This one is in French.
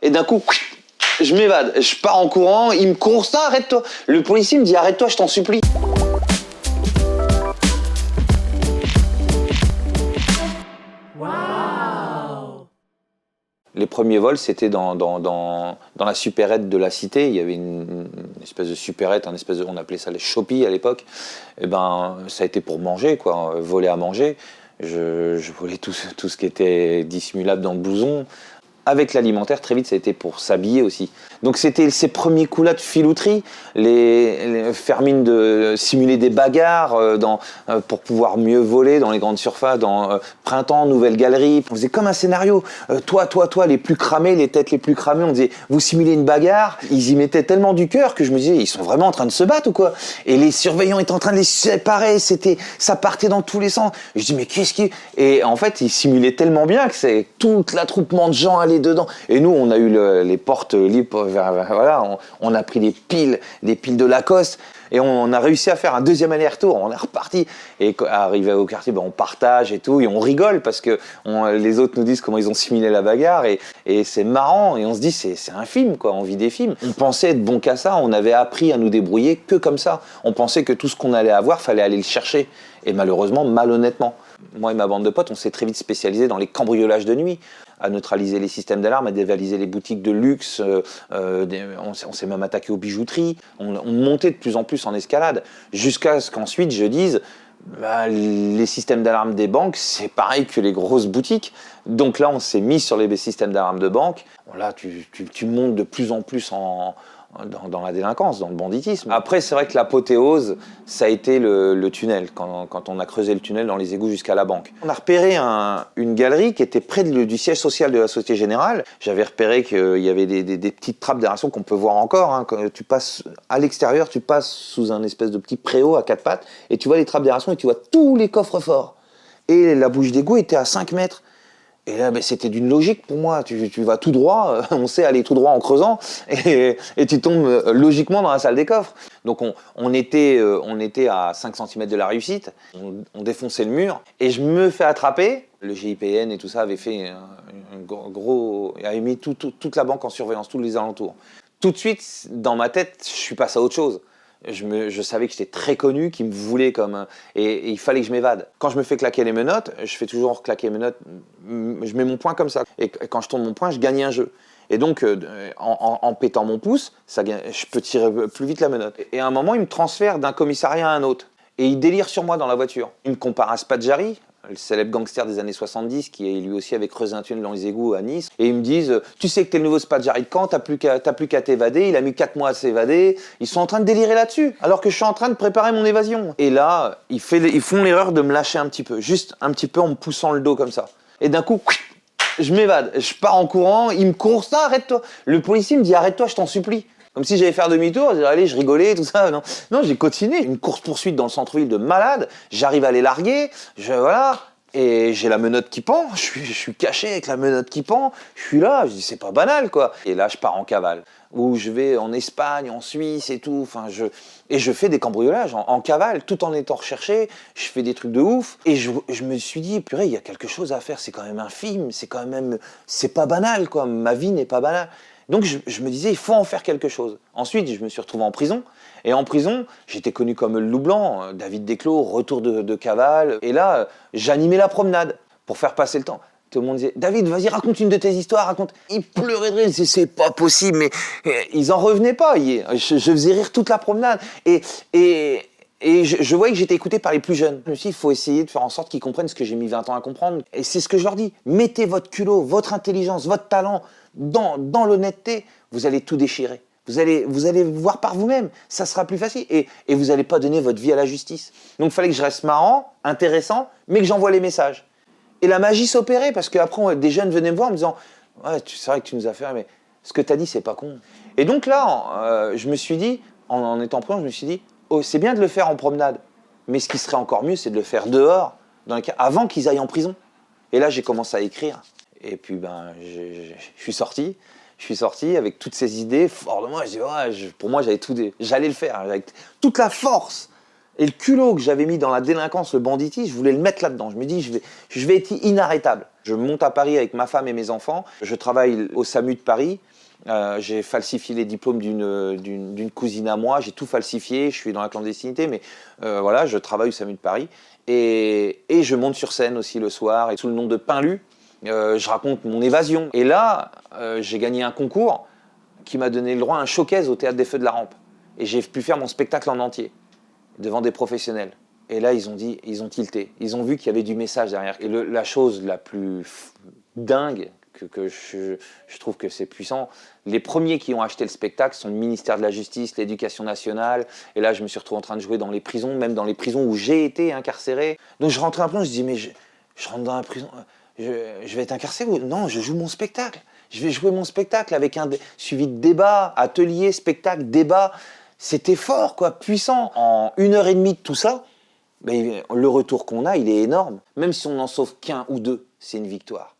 et d'un coup, je m'évade. Je pars en courant, il me constate, arrête-toi. Le policier me dit, arrête-toi, je t'en supplie. Les premiers vols, c'était dans la supérette de la cité. Il y avait une espèce de supérette, on appelait ça les choppies à l'époque. Et ben, ça a été pour manger, quoi, voler à manger. Je volais tout ce qui était dissimulable dans le blouson. Avec l'alimentaire, très vite, ça a été pour s'habiller aussi. Donc c'était ces premiers coups-là de filouterie, les faire mine de simuler des bagarres pour pouvoir mieux voler dans les grandes surfaces, dans Printemps, Nouvelle Galerie. On faisait comme un scénario. Toi, les plus cramés, les têtes les plus cramées, on disait, vous simulez une bagarre. Ils y mettaient tellement du cœur que je me disais, ils sont vraiment en train de se battre ou quoi? Et les surveillants étaient en train de les séparer, ça partait dans tous les sens. Je dis, mais qu'est-ce qui... Et en fait, ils simulaient tellement bien que c'est tout l'attroupement de gens allait dedans. Et nous, on a eu les portes libres, voilà, on a pris des piles de Lacoste, et on a réussi à faire un deuxième aller-retour. On est reparti, et arrivé au quartier, on partage et tout, et on rigole parce que les autres nous disent comment ils ont simulé la bagarre, et c'est marrant, et on se dit c'est un film, quoi. On vit des films. On pensait être bon qu'à ça, on avait appris à nous débrouiller que comme ça. On pensait que tout ce qu'on allait avoir, fallait aller le chercher, et malheureusement, malhonnêtement. Moi et ma bande de potes, on s'est très vite spécialisé dans les cambriolages de nuit, à neutraliser les systèmes d'alarme, à dévaliser les boutiques de luxe, on s'est même attaqué aux bijouteries, on montait de plus en plus en escalade, jusqu'à ce qu'ensuite je dise, les systèmes d'alarme des banques, c'est pareil que les grosses boutiques. Donc là, on s'est mis sur les systèmes d'alarme de banque. Là, tu montes de plus en plus dans la délinquance, dans le banditisme. Après, c'est vrai que l'apothéose, ça a été le tunnel, quand on a creusé le tunnel dans les égouts jusqu'à la banque. On a repéré une galerie qui était près du siège social de la Société Générale. J'avais repéré qu'il y avait des petites trappes d'aération qu'on peut voir encore. Hein. Quand tu passes à l'extérieur, tu passes sous un espèce de petit préau à 4 pattes, et tu vois les trappes d'aération et tu vois tous les coffres forts. Et la bouche d'égout était à 5 mètres. Et là, c'était d'une logique pour moi. Tu vas tout droit, on sait aller tout droit en creusant, et tu tombes logiquement dans la salle des coffres. Donc on était à 5 cm de la réussite, on défonçait le mur, et je me fais attraper. Le GIPN et tout ça avait fait avait mis toute la banque en surveillance, tous les alentours. Tout de suite, dans ma tête, je suis passé à autre chose. Je savais que j'étais très connu, qu'ils me voulaient et il fallait que je m'évade. Quand je me fais claquer les menottes, je fais toujours claquer les menottes, je mets mon poing comme ça. Et quand je tourne mon poing, je gagne un jeu. Et donc, en pétant mon pouce, je peux tirer plus vite la menotte. Et à un moment, il me transfère d'un commissariat à un autre. Et il délire sur moi dans la voiture. Il me compare à Spadjari, le célèbre gangster des années 70, qui lui aussi avait creusé un tunnel dans les égouts à Nice. Et ils me disent, tu sais que t'es le nouveau Spadjari de Caen, t'as plus qu'à t'évader, il a mis 4 mois à s'évader. Ils sont en train de délirer là-dessus, alors que je suis en train de préparer mon évasion. Et là, ils font l'erreur de me lâcher un petit peu, juste un petit peu en me poussant le dos comme ça. Et d'un coup, je m'évade, je pars en courant, il me constate, arrête-toi. Le policier me dit, arrête-toi, je t'en supplie. Comme si j'allais faire demi-tour, allez, je rigolais, tout ça. Non, j'ai continué. Une course-poursuite dans le centre-ville de malade. J'arrive à les larguer. Voilà. Et j'ai la menotte qui pend. Je suis caché avec la menotte qui pend. Je suis là. Je dis, c'est pas banal, quoi. Et là, je pars en cavale. Où je vais en Espagne, en Suisse et tout. Et je fais des cambriolages en cavale, tout en étant recherché. Je fais des trucs de ouf. Et je me suis dit, purée, il y a quelque chose à faire. C'est quand même un film. C'est pas banal, quoi. Ma vie n'est pas banale. Donc je me disais, il faut en faire quelque chose. Ensuite, je me suis retrouvé en prison. Et en prison, j'étais connu comme le loup blanc, David Desclos, retour de cavale. Et là, j'animais la promenade pour faire passer le temps. Tout le monde disait, David, vas-y, raconte une de tes histoires, raconte. Ils pleuraient de rire, ils disaient, c'est pas possible, mais ils en revenaient pas. Je faisais rire toute la promenade. Et je voyais que j'étais écouté par les plus jeunes. Je me suis dit, il faut essayer de faire en sorte qu'ils comprennent ce que j'ai mis 20 ans à comprendre. Et c'est ce que je leur dis. Mettez votre culot, votre intelligence, votre talent dans l'honnêteté, vous allez tout déchirer. Vous allez voir par vous-même, ça sera plus facile. Et vous n'allez pas donner votre vie à la justice. Donc il fallait que je reste marrant, intéressant, mais que j'envoie les messages. Et la magie s'opérait, parce qu'après, des jeunes venaient me voir en me disant « Ouais, c'est vrai que tu nous as fait, mais ce que tu as dit, c'est pas con. » Et donc là, je me suis dit, en étant prudent, je me suis dit « Oh, c'est bien de le faire en promenade, mais ce qui serait encore mieux, c'est de le faire dehors, avant qu'ils aillent en prison. » Et là, j'ai commencé à écrire. Et puis, je suis sorti. Je suis sorti avec toutes ces idées fort de moi. Je dis, ouais, pour moi, j'allais le faire avec toute la force Et le culot que j'avais mis dans la délinquance, le banditisme, je voulais le mettre là-dedans. Je me dis, je vais être inarrêtable. Je monte à Paris avec ma femme et mes enfants. Je travaille au SAMU de Paris. J'ai falsifié les diplômes d'une cousine à moi. J'ai tout falsifié. Je suis dans la clandestinité, mais voilà, je travaille au SAMU de Paris. Et je monte sur scène aussi le soir. Et sous le nom de Pinlu, je raconte mon évasion. Et là, j'ai gagné un concours qui m'a donné le droit à un showcase au Théâtre des Feux de la Rampe. Et j'ai pu faire mon spectacle en entier, devant des professionnels. Et là, ils ont tilté. Ils ont vu qu'il y avait du message derrière. Et la chose la plus dingue, que je trouve que c'est puissant, les premiers qui ont acheté le spectacle sont le ministère de la Justice, l'Éducation nationale. Et là, je me suis retrouvé en train de jouer dans les prisons, même dans les prisons où j'ai été incarcéré. Donc je rentrais en prison, je dis, mais je rentre dans la prison, je vais être incarcéré ou non, je joue mon spectacle. Je vais jouer mon spectacle avec un suivi de débat, atelier, spectacle, débat. C'était fort, quoi, puissant. En 1 heure et demie de tout ça, ben, le retour qu'on a, il est énorme. Même si on n'en sauve qu'un ou deux, c'est une victoire.